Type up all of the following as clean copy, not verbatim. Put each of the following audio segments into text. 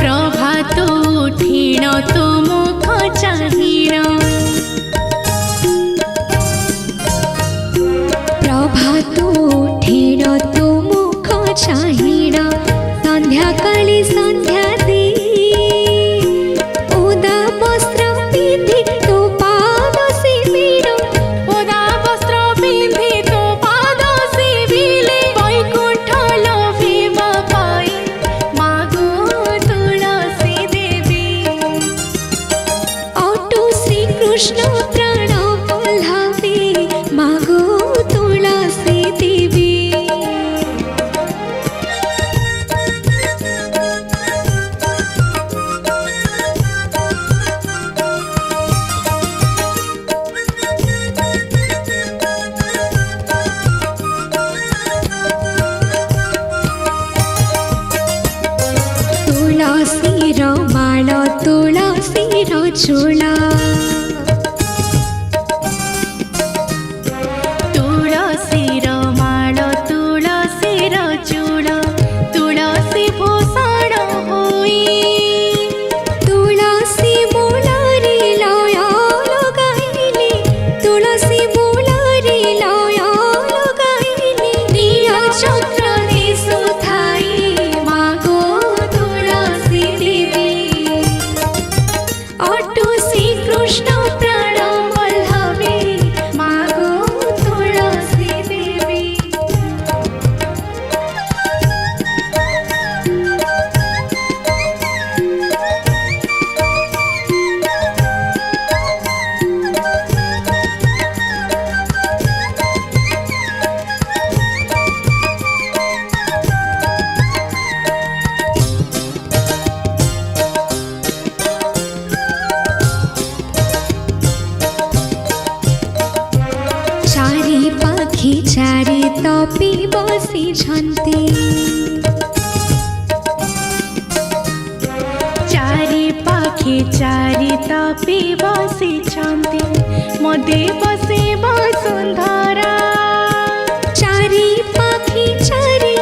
प्रभात उठिण तो मुख चाहिण प्रभात उठिण तो मुख चाहिण संध्या काली संध्या दी उदा वस्त्र पिंधि तो पाद सेविण उदा वस्त्र पिंधि तो पाद सेविले वैकुंठ लभिबा पाई मागो तुलसी देवी अटो श्री कृष्ण प्राण वल्लभी मागो तुलसी देवी तुलसीर माळ तुलसीर चूड़ा तुलसीर माळ तुलसीर चूड़ तुलसी भूषण होई तुलसी मूलरे लय लगाइले तुलसी मूलरे लय लगाइले निया चक्र दिशु थाई मागो तुलसी देवी अटो श्री कृष्ण प्राण वल्लभी मागो तुलसी देवी चारि पाखी चारि तपी बसिछन्ति चारि पाखी चारि तपी बसिछन्ति मदे बसे वसुंधरा चारि पाखी चारि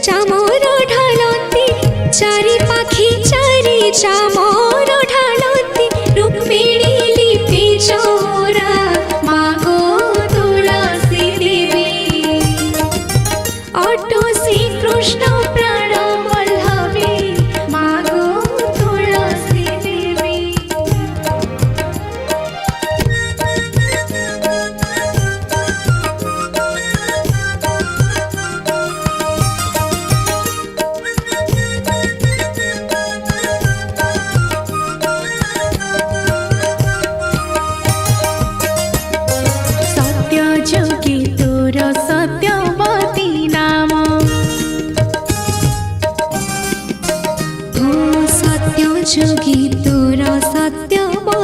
चामर ढालन्ति चारि पाखी चारि चामर ढालन्ति रुक्मिणी लिपि चौरा मागो तुलसी देवी अटो श्री कृष्ण प्राण वल्लभी मागो तुलसी देवी सत्य जोगी तोर सत्यवती नाम हो सत्य जोगी तोर सत्यवती